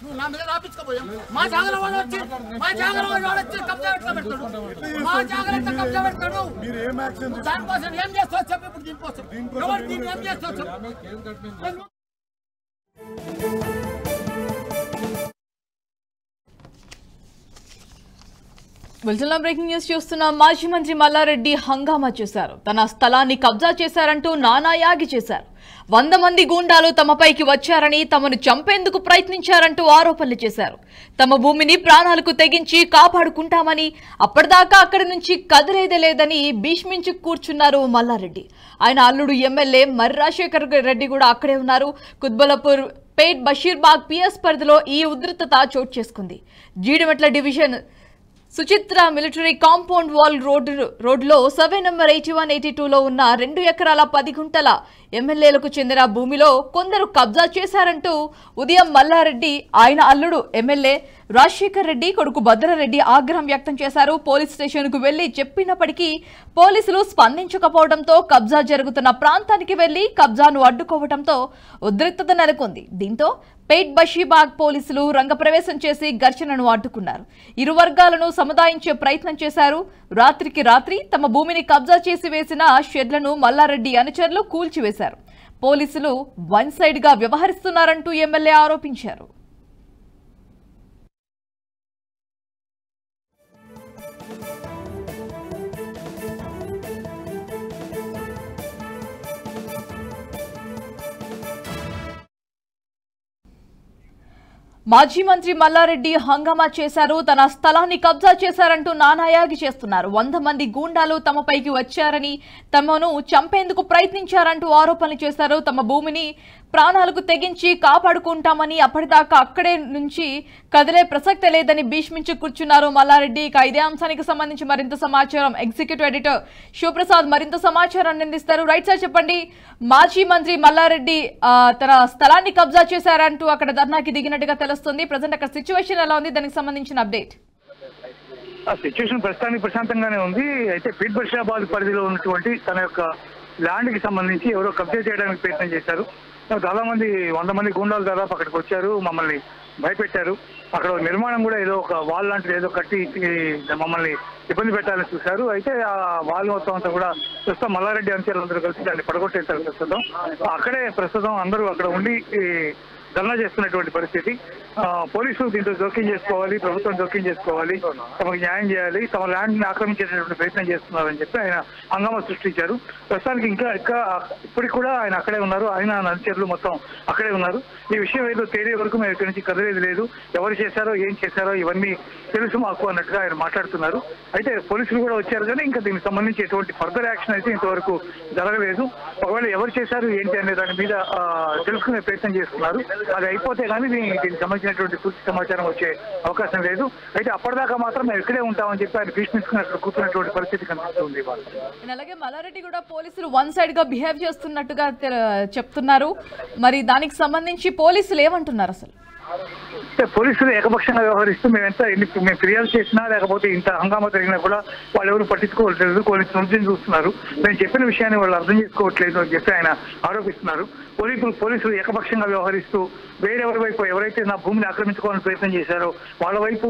నువ్వు నా మీద రాపించుకోపోయా మా జాగ్రత్త వాడు వచ్చి కబ్జా పెడతాడు మా జాగ్రత్త కబ్జా పెడతాడు దానికోసం ఏం చేస్తావు చెప్పు ఇప్పుడు దీనికోసం ఎవరు దీన్ని ఏం చేస్తావు చెప్పు బులెటిన్లో బ్రేకింగ్ న్యూస్ చూస్తున్న మాజీ మంత్రి మల్లారెడ్డి హంగామా చేశారు. తన స్థలాన్ని కబ్జా చేశారంటూ నానాయాగి చేశారు. 100 మంది గూండాలు తమపైకి వచ్చారని తమను చంపేందుకు ప్రయత్నించారంటూ ఆరోపణలు చేశారు. తమ భూమిని ప్రాణాలకు తెగించి కాపాడుకుంటామని అప్పటిదాకా అక్కడి నుంచి కదిలేదే లేదని భీష్మించి కూర్చున్నారు మల్లారెడ్డి. ఆయన అల్లుడు ఎమ్మెల్యే మర్రి రాజశేఖర్ రెడ్డి కూడా అక్కడే ఉన్నారు. కుత్బుల్లాపూర్ పేట్ బషీర్బాగ్ పిఎస్ పరిధిలో ఈ ఉద్రిక్తత చోటు చేసుకుంది. Jeedimetla division Suchitra military compound wall రోడ్లో సర్వే నంబర్ 81-82లో ఉన్న 2 ఎకరాల 10 గుంటల ఎమ్మెల్యేలకు చెందిన భూమిలో కొందరు కబ్జా చేశారంటూ ఉదయం మల్లారెడ్డి ఆయన అల్లుడు ఎమ్మెల్యే రాజశేఖర్ రెడ్డి కొడుకు భద్రారెడ్డి ఆగ్రహం వ్యక్తం చేశారు. పోలీస్ స్టేషన్కు వెళ్లి చెప్పినప్పటికీ పోలీసులు స్పందించకపోవడంతో కబ్జా జరుగుతున్న ప్రాంతానికి వెళ్లి కబ్జాను అడ్డుకోవడంతో ఉద్రిక్తత నెలకొంది. దీంతో పేట్ బషీర్బాగ్ పోలీసులు రంగప్రవేశం చేసి ఘర్షణను అడ్డుకున్నారు. ఇరు వర్గాలను సముదాయించే ప్రయత్నం చేశారు. రాత్రికి రాత్రి తమ భూమిని కబ్జా చేసి వేసిన షెడ్లను మల్లారెడ్డి అనుచరులు కూల్చివేశారు. పోలీసులు వన్ సైడ్ గా వ్యవహరిస్తున్నారంటూ ఎమ్మెల్యే ఆరోపించారు. మాజీ మంత్రి మల్లారెడ్డి హంగామా చేశారు. తన స్థలాన్ని కబ్జా చేశారంటూ నానాయాగి చేస్తున్నారు. 100 మంది గూండాలు తమపైకి వచ్చారని తమను చంపేందుకు ప్రయత్నించారంటూ ఆరోపణలు చేశారు. తమ భూమిని ప్రాణాలకు తెగించి కాపాడుకుంటామని అప్పటిదాకా అక్కడే నుంచి కదిలే ప్రసక్తే లేదని భీష్మించి కూర్చున్నారు మల్లారెడ్డి. ఇదే అంశానికి సంబంధించి మరింత సమాచారం ఎగ్జిక్యూటివ్ ఎడిటర్ శివప్రసాద్ మరింత సమాచారాన్ని అందిస్తారు. రైట్ సార్, చెప్పండి. మాజీ మంత్రి మల్లారెడ్డి తన స్థలాన్ని కబ్జా చేశారంటూ అక్కడ ధర్నాకి దిగినట్టుగా తెలుస్తుంది. ప్రజెంట్ అక్కడ సిచ్యువేషన్ ఎలా ఉంది, దానికి సంబంధించిన అప్డేట్? సిచ్యువేషన్ ప్రస్తుతానికి ప్రశాంతంగానే ఉంది. అయితే పీట్ బషీర్బాగ్ పరిధిలో ఉన్నటువంటి తన యొక్క ల్యాండ్ కి సంబంధించి ఎవరో కబ్జా చేయడానికి ప్రయత్నం చేశారు. చాలా మంది 100 మంది గూండాలు దాదాపు అక్కడికి వచ్చారు, మమ్మల్ని భయపెట్టారు. అక్కడ నిర్మాణం కూడా ఏదో ఒక వాల్ లాంటిది ఏదో కట్టి మమ్మల్ని ఇబ్బంది పెట్టాలని చూశారు. అయితే ఆ వాల్ మొత్తం అంతా కూడా ప్రస్తుతం మల్లారెడ్డి అనుచరులందరూ కలిసి దాన్ని పడగొట్టేశారు. అక్కడే ప్రస్తుతం అందరూ అక్కడ ఉండి ధర్నా చేస్తున్నటువంటి పరిస్థితి. పోలీసులు దీంట్లో జోక్యం చేసుకోవాలి, ప్రభుత్వం జోక్యం చేసుకోవాలి, తమకు న్యాయం చేయాలి, తమ ల్యాండ్ ని ఆక్రమించేటటువంటి ప్రయత్నం చేస్తున్నారని చెప్పి ఆయన హంగామా సృష్టించారు. ప్రస్తుతానికి ఇంకా ఇప్పటికి కూడా ఆయన అక్కడే ఉన్నారు. ఆయన అనుచరులు మొత్తం అక్కడే ఉన్నారు. ఈ విషయం ఏదో తేలే వరకు మేము ఇక్కడి నుంచి కదిలేదు లేదు, ఎవరు చేశారో ఏం చేశారో ఇవన్నీ తెలుసు మాకు అన్నట్టుగా ఆయన మాట్లాడుతున్నారు. అయితే పోలీసులు కూడా వచ్చారు కానీ ఇంకా దీనికి సంబంధించి ఎటువంటి ఫర్దర్ యాక్షన్ అయితే ఇంతవరకు జరగలేదు. ఒకవేళ ఎవరు చేశారు ఏంటి అనే దాని మీద తెలుసుకునే ప్రయత్నం చేస్తున్నారు. అది అయిపోతే కానీ దీనికి సంబంధించినటువంటి పూర్తి సమాచారం వచ్చే అవకాశం లేదు. అయితే అప్పటిదాకా మాత్రం మేము ఇక్కడే ఉంటామని చెప్పి ఆయన భీష్మించుకున్నట్లు కూర్చున్నటువంటి పరిస్థితి కనిపిస్తుంది. అలాగే మల్లారెడ్డి కూడా పోలీసులు వన్ సైడ్ గా బిహేవ్ చేస్తున్నట్టుగా చెప్తున్నారు. మరి దానికి సంబంధించి పోలీసులు ఏమంటున్నారు? అసలు పోలీసులు ఏకపక్షంగా వ్యవహరిస్తూ మేము ఫిర్యాదు చేసినా లేకపోతే ఇంత హంగామా జరిగినా కూడా వాళ్ళు ఎవరు పట్టించుకోవట్లేదు, పోలీసులు చూస్తున్నారు. మేము చెప్పిన విషయాన్ని వాళ్ళు అర్థం చేసుకోవట్లేదు అని చెప్పి ఆయన ఆరోపిస్తున్నారు. పోలీసులు ఏకపక్షంగా వ్యవహరిస్తూ వేరెవరి వైపు ఎవరైతే నా భూమిని ఆక్రమించుకోవాలని ప్రయత్నం చేశారో వాళ్ళ వైపు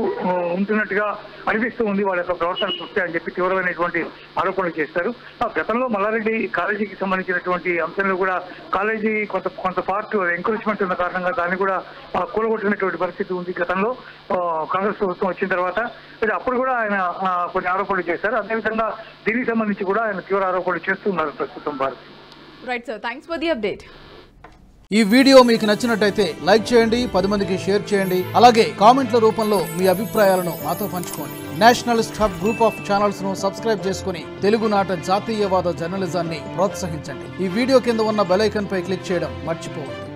ఉంటున్నట్టుగా అనిపిస్తూ ఉంది వాళ్ళ యొక్క ప్రవర్తన చూస్తే అని చెప్పి తీవ్రమైనటువంటి ఆరోపణలు చేస్తారు. గతంలో మల్లారెడ్డి కాలేజీకి సంబంధించినటువంటి అంశంలో కూడా కాలేజీ కొంత పార్ట్ ఎంకరేజ్మెంట్ ఉన్న కారణంగా దాన్ని కూడా కూలగొట్టినటువంటి పరిస్థితి ఉంది గతంలో కాంగ్రెస్ ప్రభుత్వం వచ్చిన తర్వాత. అప్పుడు కూడా ఆయన కొన్ని ఆరోపణలు చేశారు. అదేవిధంగా దీనికి సంబంధించి కూడా ఆయన తీవ్ర ఆరోపణలు చేస్తున్నారు ప్రస్తుతం Bharat. Right sir, thanks for the update. ఈ వీడియో మీకు నచ్చినట్టయితే లైక్ చేయండి, 10 మందికి షేర్ చేయండి. అలాగే కామెంట్ల రూపంలో మీ అభిప్రాయాలను మాతో పంచుకోండి. Nationalist hub group of channels ను సబ్స్క్రైబ్ చేసుకుని తెలుగునాట జాతీయవాద జర్నలిజాన్ని ప్రోత్సహించండి. ఈ వీడియో కింద ఉన్న బెల్ ఐకాన్ పై క్లిక్ చేయడం మర్చిపోవద్దు.